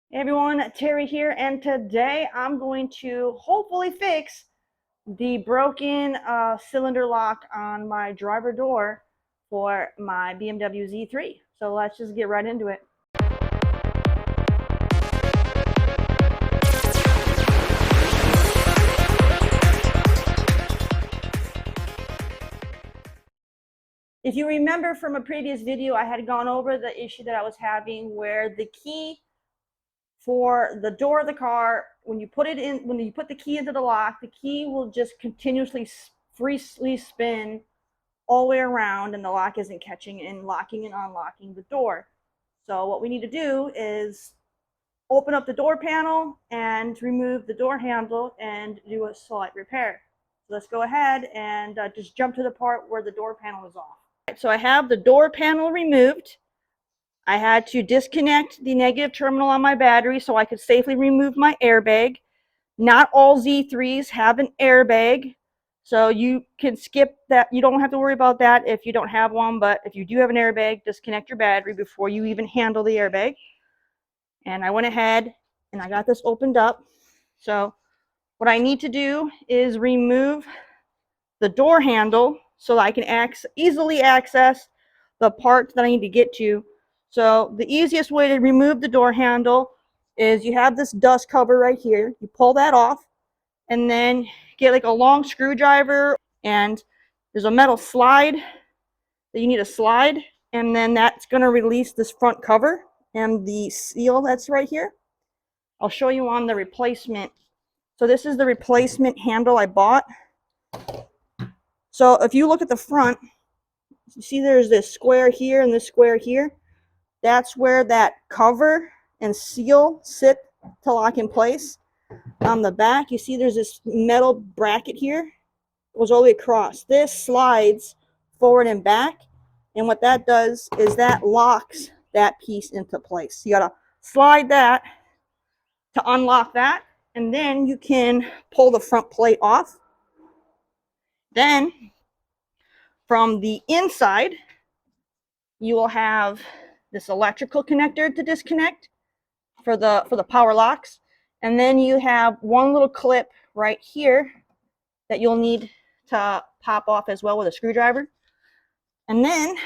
Hey everyone, Terry here, and today I'm going to hopefully fix the broken cylinder lock on my driver door for my BMW Z3. So let's just get right into it. If you remember from a previous video, I had gone over the issue that I was having where the key for the door of the car, when you put the key into the lock, the key will just continuously freely spin all the way around and the lock isn't catching and locking and unlocking the door. So what we need to do is open up the door panel and remove the door handle and do a slight repair. So let's go ahead and just jump to the part where the door panel is off. So I have the door panel removed. I had to disconnect the negative terminal on my battery so I could safely remove my airbag. Not all Z3s have an airbag, so you can skip that. You don't have to worry about that if you don't have one, but if you do have an airbag, disconnect your battery before you even handle the airbag. And I went ahead and I got this opened up. So what I need to do is remove the door handle so that I can easily access the part that I need to get to. So the easiest way to remove the door handle is you have this dust cover right here. You pull that off and then get like a long screwdriver, and there's a metal slide that you need to slide, and then that's going to release this front cover and the seal that's right here. I'll show you on the replacement. So this is the replacement handle I bought. So if you look at the front, you see there's this square here and this square here. That's where that cover and seal sit to lock in place. On the back, you see there's this metal bracket here. It goes all the way across. This slides forward and back, and what that does is that locks that piece into place. You gotta slide that to unlock that, and then you can pull the front plate off. Then from the inside, you will have this electrical connector to disconnect for the power locks, and then you have one little clip right here that you'll need to pop off as well with a screwdriver. And then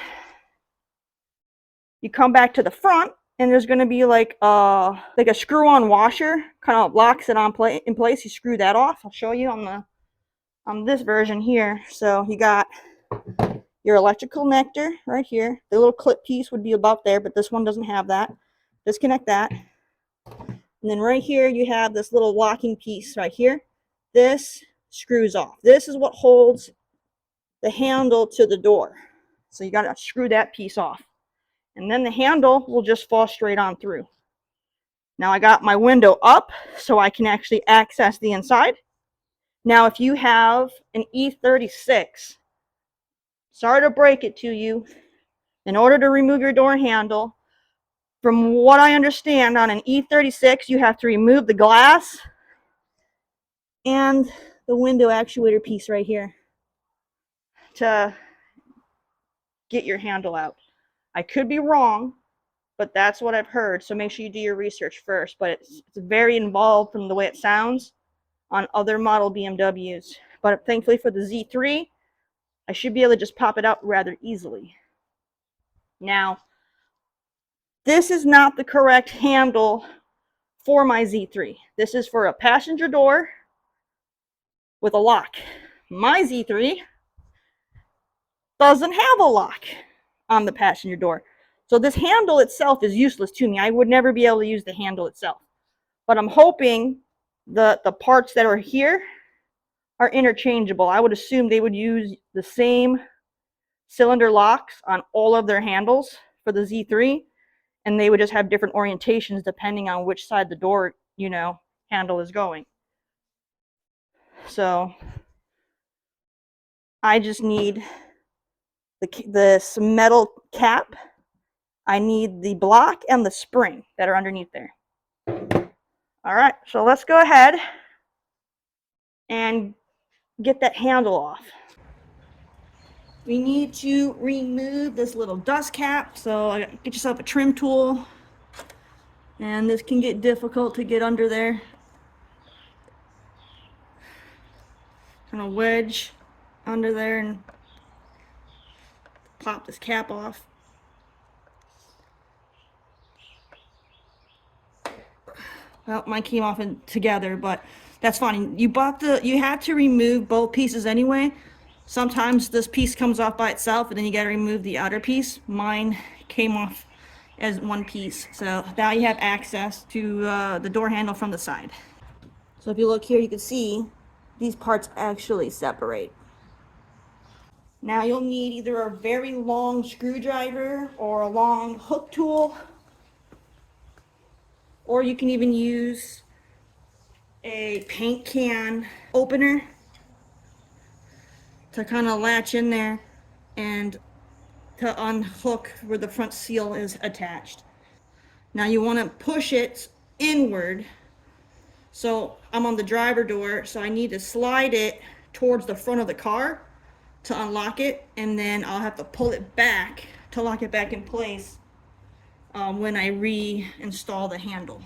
you come back to the front, and there's going to be like a screw-on washer, kind of locks it in place. You screw that off. I'll show you on this version here. So you got your electrical connector right here. The little clip piece would be about there, but this one doesn't have that. Disconnect that. And then right here you have this little locking piece right here. This screws off. This is what holds the handle to the door. So you got to screw that piece off. And then the handle will just fall straight on through. Now I got my window up so I can actually access the inside. Now if you have an E36, sorry to break it to you, in order to remove your door handle, from what I understand, on an E36 you have to remove the glass and the window actuator piece right here to get your handle out. I could be wrong, but that's what I've heard. So make sure you do your research first. But it's very involved from the way it sounds on other model BMWs. But thankfully for the Z3, I should be able to just pop it out rather easily. Now, this is not the correct handle for my Z3. This is for a passenger door with a lock. My Z3 doesn't have a lock on the passenger door. So this handle itself is useless to me. I would never be able to use the handle itself. But I'm hoping the parts that are here are interchangeable. I would assume they would use the same cylinder locks on all of their handles for the Z3, and they would just have different orientations depending on which side the door, handle is going. So I just need this metal cap. I need the block and the spring that are underneath there. All right, so let's go ahead and get that handle off. We need to remove this little dust cap, so get yourself a trim tool And this can get difficult to get under there. Kind of wedge under there and pop this cap off. Well, mine came off together, but that's fine. You had to remove both pieces anyway. Sometimes this piece comes off by itself, and then you got to remove the outer piece. Mine came off as one piece, so now you have access to the door handle from the side. So if you look here, you can see these parts actually separate. Now you'll need either a very long screwdriver or a long hook tool, or you can even use a paint can opener to kind of latch in there and to unhook where the front seal is attached. Now you want to push it inward. So I'm on the driver door, so I need to slide it towards the front of the car to unlock it, and then I'll have to pull it back to lock it back in place when I reinstall the handle.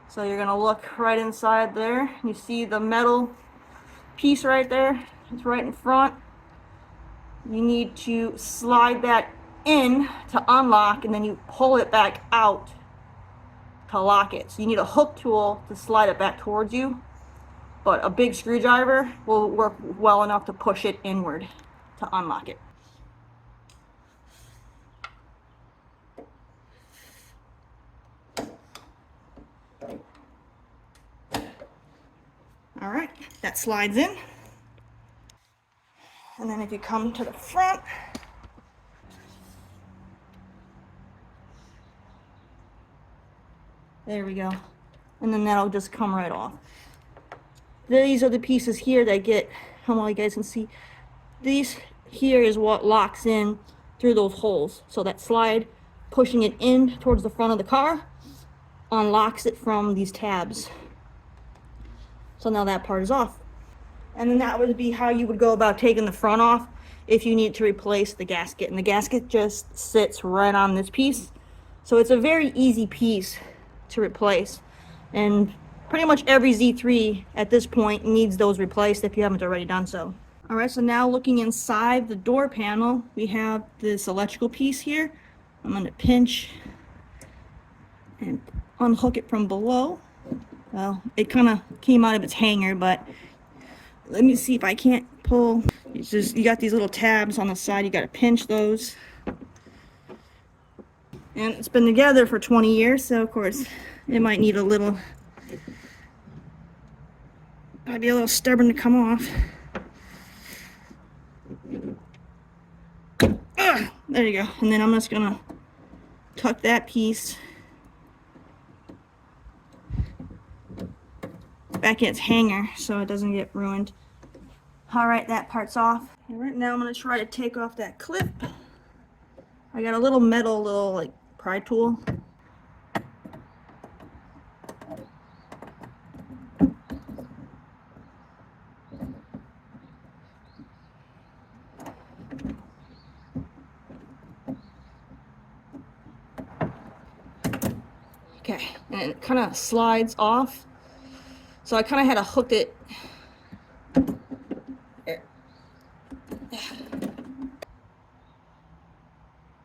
So you're gonna look right inside there. You see the metal piece right there? It's right in front. You need to slide that in to unlock, and then you pull it back out to lock it. So you need a hook tool to slide it back towards you, but a big screwdriver will work well enough to push it inward to unlock it. All right, that slides in. And then if you come to the front, there we go. And then that'll just come right off. These are the pieces here that get, well, you guys can see, these here is what locks in through those holes. So that slide, pushing it in towards the front of the car, unlocks it from these tabs. So now that part is off. And then that would be how you would go about taking the front off if you need to replace the gasket. And the gasket just sits right on this piece. So it's a very easy piece to replace. And pretty much every Z3 at this point needs those replaced if you haven't already done so. All right, so now looking inside the door panel, we have this electrical piece here. I'm going to pinch and unhook it from below. Well, it kind of came out of its hanger, but let me see if I can't pull. It's just, you got these little tabs on the side, you got to pinch those. And it's been together for 20 years, so of course it might need a little, might be a little stubborn to come off. There you go. And then I'm just gonna tuck that piece back in its hanger so it doesn't get ruined. All right, that part's off. All right, now I'm gonna try to take off that clip. I got a little metal, like pry tool. Okay, and it kind of slides off. So I kind of had to hook it. There.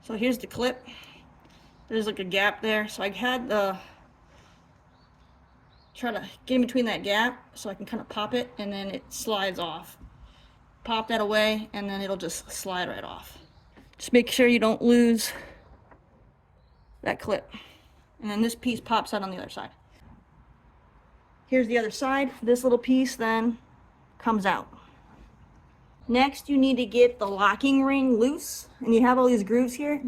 So here's the clip. There's like a gap there. So I had to try to get in between that gap so I can kind of pop it, and then it slides off. Pop that away, and then it'll just slide right off. Just make sure you don't lose that clip. And then this piece pops out on the other side. Here's the other side. This little piece then comes out. Next, you need to get the locking ring loose, and you have all these grooves here.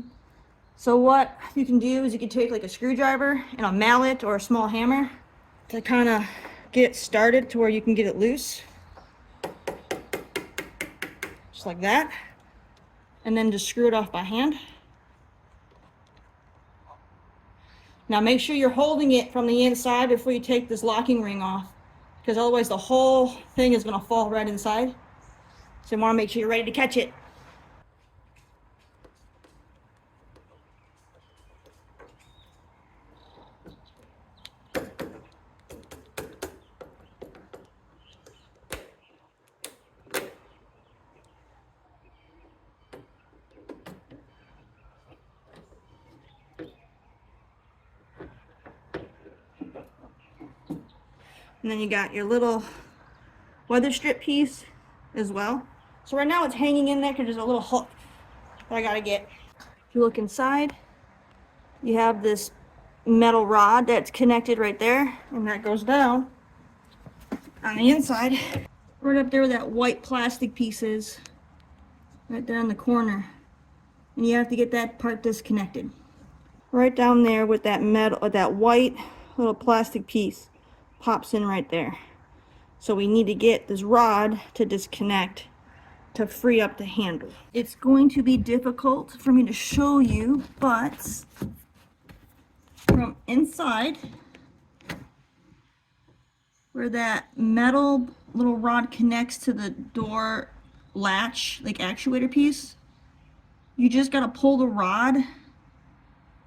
So what you can do is you can take like a screwdriver and a mallet or a small hammer to kind of get it started to where you can get it loose. Just like that. And then just screw it off by hand. Now make sure you're holding it from the inside before you take this locking ring off, because otherwise the whole thing is going to fall right inside. So you want to make sure you're ready to catch it. And then you got your little weather strip piece as well. So right now it's hanging in there because there's a little hook that I gotta get. If you look inside, you have this metal rod that's connected right there, and that goes down on the inside. Right up there where that white plastic piece is, right there in the corner. And you have to get that part disconnected. Right down there with that metal, that white little plastic piece pops in right there. So we need to get this rod to disconnect to free up the handle. It's going to be difficult for me to show you, but from inside, where that metal little rod connects to the door latch, like actuator piece, you just gotta pull the rod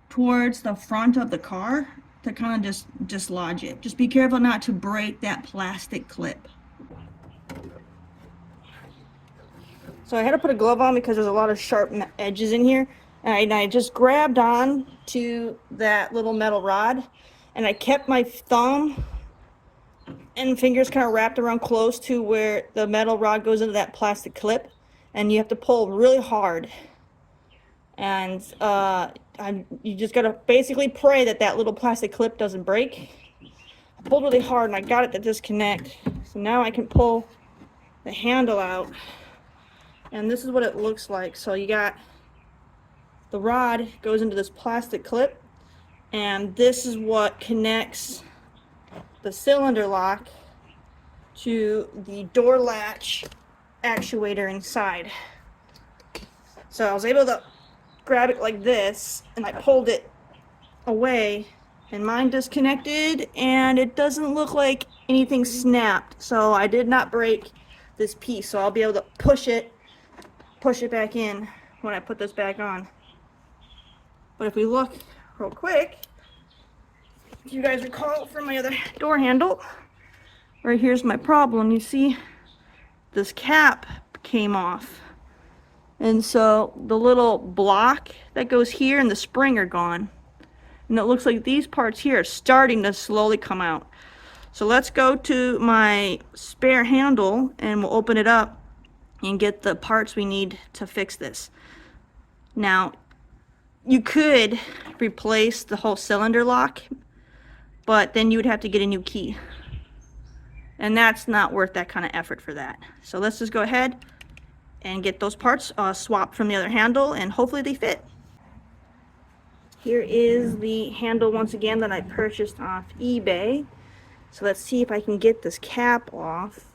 towards the front of the car to kind of just dislodge it. Just be careful not to break that plastic clip. So I had to put a glove on because there's a lot of sharp edges in here. And I just grabbed on to that little metal rod, and I kept my thumb and fingers kind of wrapped around close to where the metal rod goes into that plastic clip, and you have to pull really hard. And you just gotta basically pray that that little plastic clip doesn't break. I pulled really hard and I got it to disconnect. So now I can pull the handle out, and this is what it looks like. So you got the rod goes into this plastic clip, and this is what connects the cylinder lock to the door latch actuator inside. So I was able to grab it like this, and I pulled it away, and mine disconnected, and it doesn't look like anything snapped. So I did not break this piece, so I'll be able to push it back in when I put this back on. But if we look real quick, if you guys recall from my other door handle, right here's my problem. You see this cap came off, and so the little block that goes here and the spring are gone, and it looks like these parts here are starting to slowly come out. So let's go to my spare handle and we'll open it up and get the parts we need to fix this. Now, you could replace the whole cylinder lock, but then you would have to get a new key, and that's not worth that kind of effort for that. So let's just go ahead and get those parts swapped from the other handle, and hopefully they fit. Here is the handle once again that I purchased off eBay. So let's see if I can get this cap off.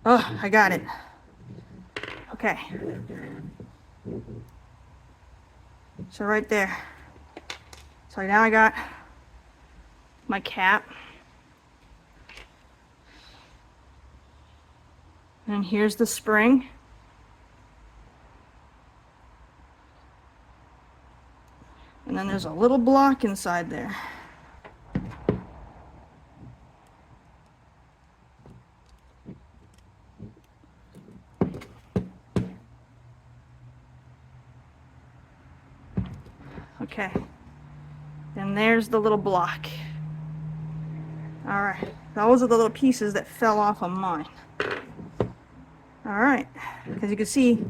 Oh, I got it. Okay. So right there. So now I got my cap. And here's the spring. And then there's a little block inside there. Okay, and there's the little block. All right, those are the little pieces that fell off of mine. All right, as you can see,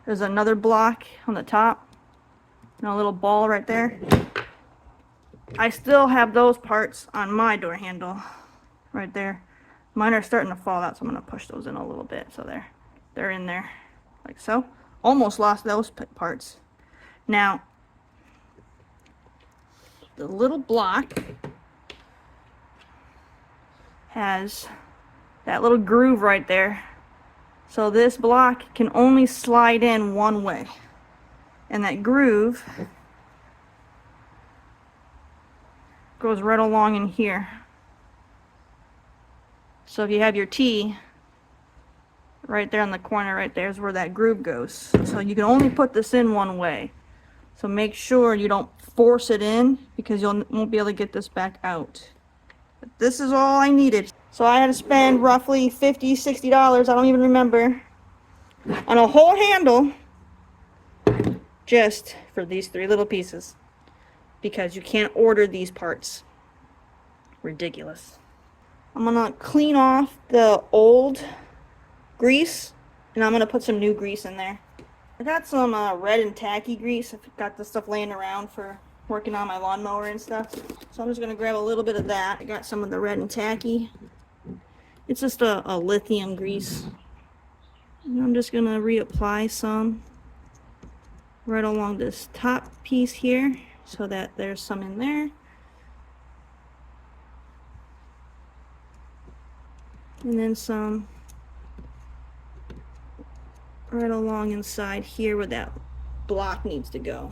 there's another block on the top and a little ball right there. I still have those parts on my door handle right there. Mine are starting to fall out, so I'm gonna push those in a little bit so they're in there, like so. Almost lost those parts. Now, the little block has that little groove right there. So this block can only slide in one way. And that groove goes right along in here. So if you have your T right there in the corner, right there is where that groove goes. So you can only put this in one way. So make sure you don't force it in, because you won't be able to get this back out. But this is all I needed. So I had to spend roughly $50, $60, I don't even remember, on a whole handle just for these 3 little pieces, because you can't order these parts. Ridiculous. I'm gonna clean off the old grease, and I'm gonna put some new grease in there. I got some red and tacky grease. I've got this stuff laying around for working on my lawnmower and stuff. So I'm just gonna grab a little bit of that. I got some of the red and tacky. It's just a lithium grease. And I'm just gonna reapply some right along this top piece here so that there's some in there. And then some right along inside here where that block needs to go.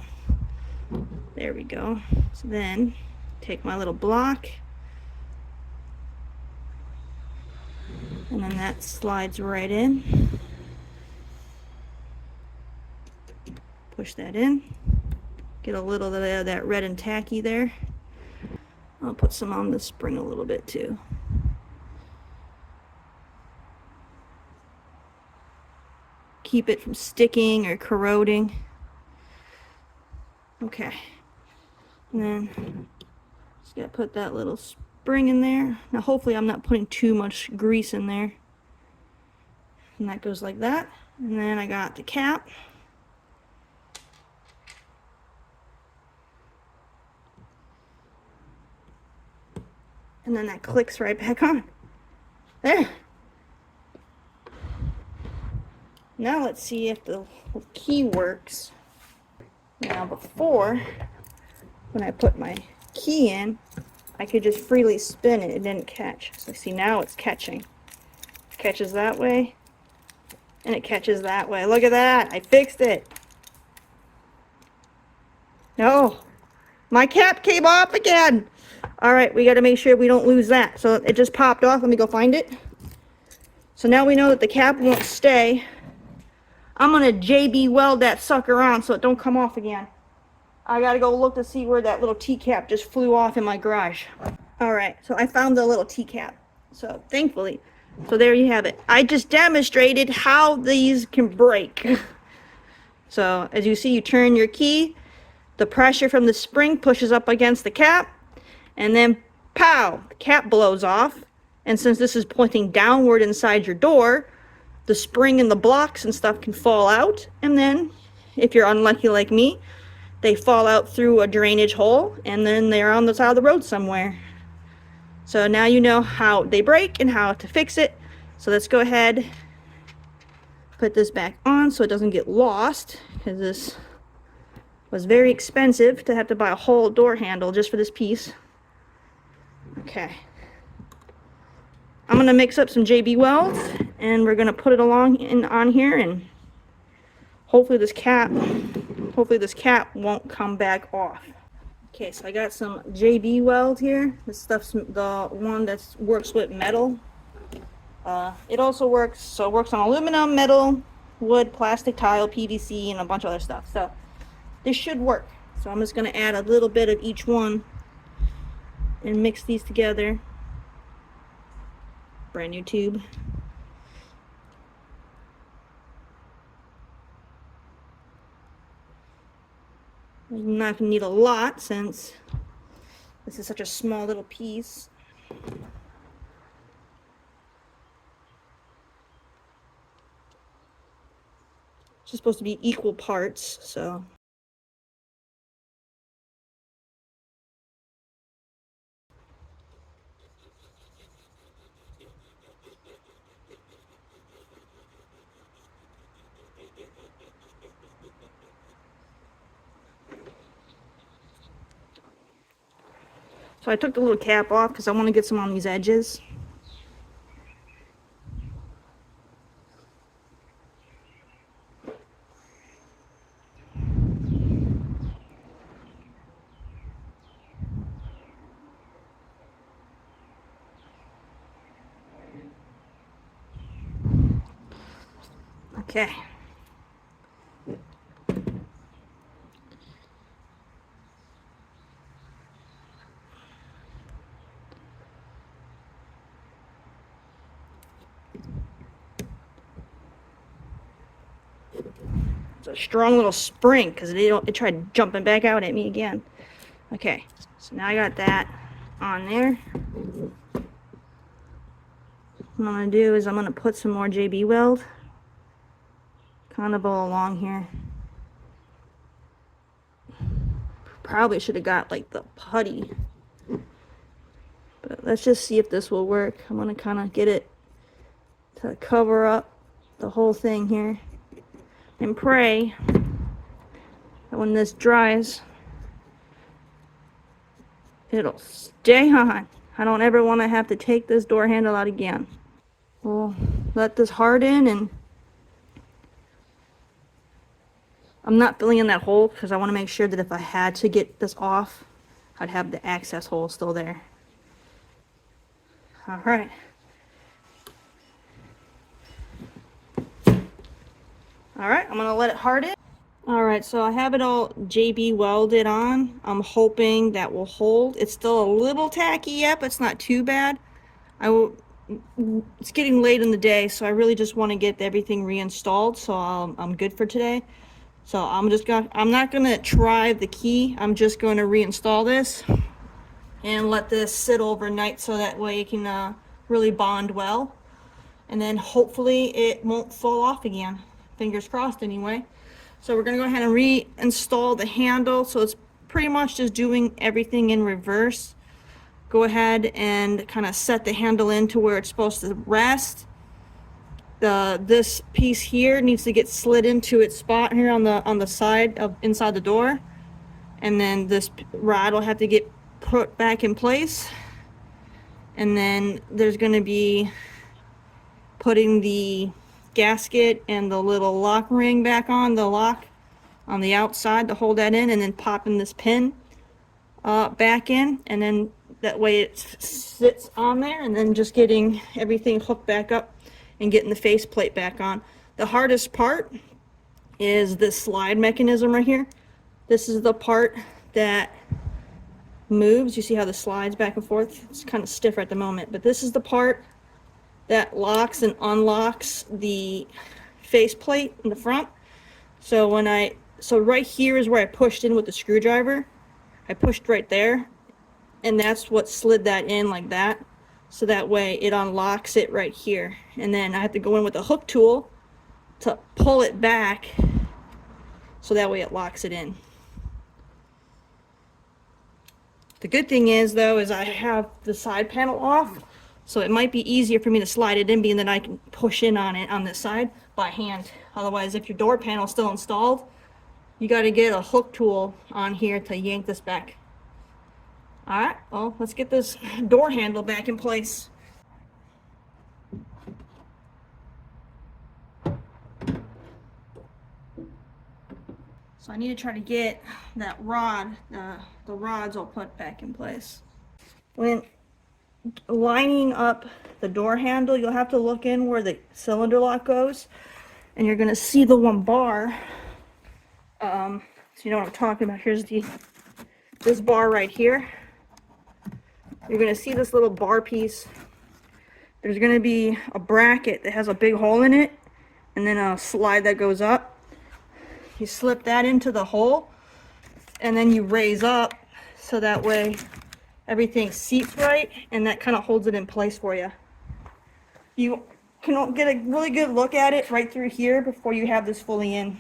There we go. So then take my little block, and then that slides right in. Push that in. Get a little bit of that red and tacky there. I'll put some on the spring a little bit too. Keep it from sticking or corroding. Okay. And then just gotta put that little spring in there. Now hopefully I'm not putting too much grease in there. And that goes like that. And then I got the cap. And then that clicks right back on. There. Now let's see if the key works. Now before, when I put my key in, I could just freely spin it. It didn't catch. So see, now it's catching. It catches that way, and it catches that way. Look at that. I fixed it. No. My cap came off again. All right, we got to make sure we don't lose that. So it just popped off. Let me go find it. So now we know that the cap won't stay. I'm going to JB weld that sucker on so it don't come off again. I got to go look to see where that little T-cap just flew off in my garage. All right, so I found the little T-cap. So thankfully, so there you have it. I just demonstrated how these can break. So as you see, you turn your key. The pressure from the spring pushes up against the cap, and then pow, the cap blows off. And since this is pointing downward inside your door, the spring and the blocks and stuff can fall out. And then, if you're unlucky like me, they fall out through a drainage hole, and then they're on the side of the road somewhere. So now you know how they break and how to fix it. So let's go ahead, put this back on so it doesn't get lost, because this was very expensive to have to buy a whole door handle just for this piece. Okay. I'm going to mix up some JB welds, and we're going to put it on here, and hopefully this cap won't come back off. Okay, so I got some JB weld here. This stuff's the one that works with metal. It also works on aluminum, metal, wood, plastic, tile, PVC, and a bunch of other stuff. So this should work. So I'm just going to add a little bit of each one and mix these together. Brand new tube. I'm not going to need a lot since this is such a small little piece. It's just supposed to be equal parts, so. So I took the little cap off because I want to get some on these edges. Okay. It's a strong little spring because it tried jumping back out at me again. Okay, so now I got that on there. What I'm going to do is I'm going to put some more JB Weld kind of all along here. Probably should have got like the putty, but let's just see if this will work. I'm going to kind of get it to cover up the whole thing here and pray that when this dries it'll stay on. I don't ever want to have to take this door handle out again. We'll let this harden, and I'm not filling in that hole because I want to make sure that if I had to get this off, I'd have the access hole still there. All right. All right, I'm gonna let it harden. All right, so I have it all JB welded on. I'm hoping that will hold. It's still a little tacky yet, but it's not too bad. It's getting late in the day, so I really just want to get everything reinstalled, so I'm good for today. So I'm not gonna try the key. I'm just going to reinstall this and let this sit overnight so that way it can really bond well, and then hopefully it won't fall off again. Fingers crossed anyway. So we're gonna go ahead and reinstall the handle. So it's pretty much just doing everything in reverse. Go ahead and kind of set the handle into where it's supposed to rest. This piece here needs to get slid into its spot here on the side of inside the door, and then this rod will have to get put back in place. And then there's going to be putting the gasket and the little lock ring back on the lock on the outside to hold that in, and then popping this pin back in, and then that way it sits on there, and then just getting everything hooked back up and getting the faceplate back on. The hardest part is this slide mechanism right here. This is the part that moves. You see how the slides back and forth? It's kind of stiff at the moment, but this is the part that locks and unlocks the faceplate in the front. So right here is where I pushed in with the screwdriver. I pushed right there, and that's what slid that in like that. So that way it unlocks it right here. And then I have to go in with a hook tool to pull it back so that way it locks it in. The good thing is though, is I have the side panel off, so it might be easier for me to slide it in, being that I can push in on it on this side by hand. Otherwise, if your door panel is still installed, you got to get a hook tool on here to yank this back. All right, well, let's get this door handle back in place. So I need to try to get that rod, the rods all put back in place. When lining up the door handle, you'll have to look in where the cylinder lock goes, and you're gonna see the one bar. So you know what I'm talking about. Here's this bar right here. You're gonna see this little bar piece. There's gonna be a bracket that has a big hole in it, and then a slide that goes up. You slip that into the hole, and then you raise up so that way everything seats right, and that kind of holds it in place for you. You can get a really good look at it right through here before you have this fully in.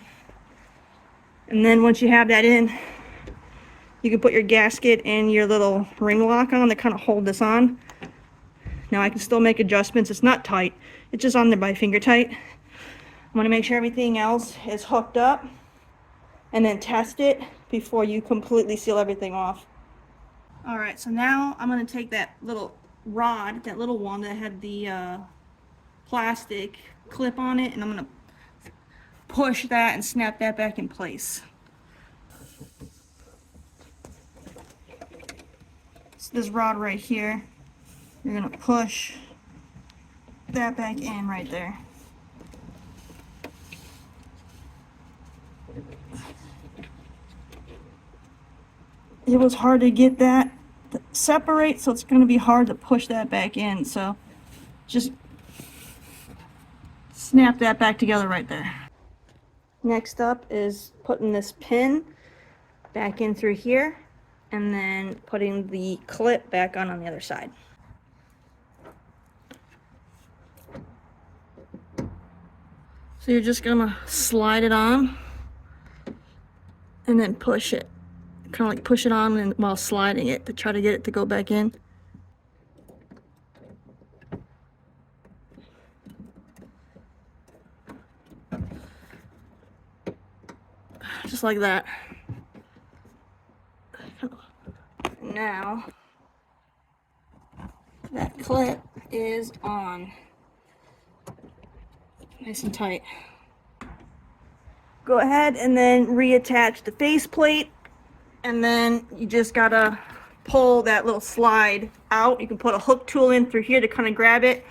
And then once you have that in, you can put your gasket and your little ring lock on to kind of hold this on. Now I can still make adjustments. It's not tight. It's just on there by finger tight. I'm going to make sure everything else is hooked up, and then test it before you completely seal everything off. All right, so now I'm going to take that little rod, that little one that had the plastic clip on it, and I'm going to push that and snap that back in place. It's this rod right here. You're going to push that back in right there. It was hard to get that to separate, so it's going to be hard to push that back in. So just snap that back together right there. Next up is putting this pin back in through here and then putting the clip back on the other side. So you're just gonna slide it on and then push it. Kind of like push it on and while sliding it to try to get it to go back in. Just like that. Now that clip is on. Nice and tight. Go ahead and then reattach the faceplate, and then you just gotta pull that little slide out. You can put a hook tool in through here to kind of grab it.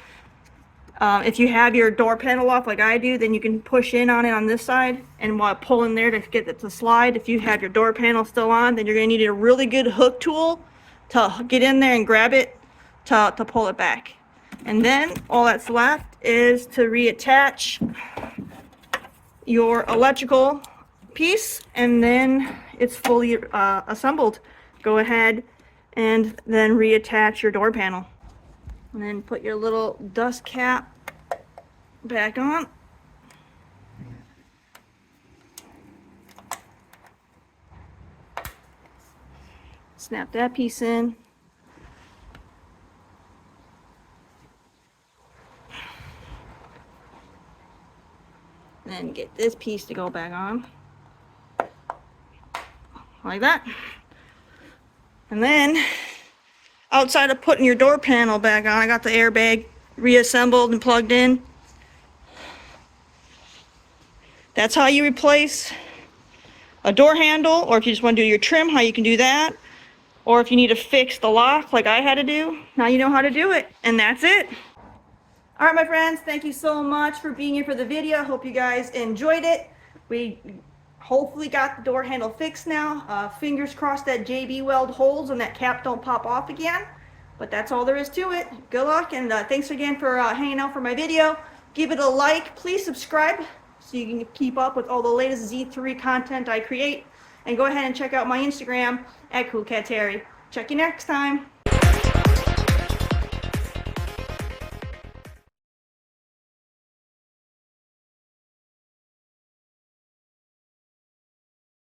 If you have your door panel off like I do, then you can push in on it on this side and while pulling there to get it to slide. If you have your door panel still on, then you're going to need a really good hook tool to get in there and grab it to pull it back. And then all that's left is to reattach your electrical piece, and then it's fully assembled. Go ahead and then reattach your door panel. And then put your little dust cap back on. Snap that piece in. Then get this piece to go back on. Like that. And then outside of putting your door panel back on, I got the airbag reassembled and plugged in. That's how you replace a door handle, or if you just want to do your trim, how you can do that. Or if you need to fix the lock like I had to do, now you know how to do it. And that's it. All right, my friends, thank you so much for being here for the video. I hope you guys enjoyed it. We hopefully got the door handle fixed now. Fingers crossed that JB Weld holds and that cap don't pop off again. But that's all there is to it. Good luck, and thanks again for hanging out for my video. Give it a like. Please subscribe so you can keep up with all the latest Z3 content I create. And go ahead and check out my Instagram at CoolCatTerri. Check you next time.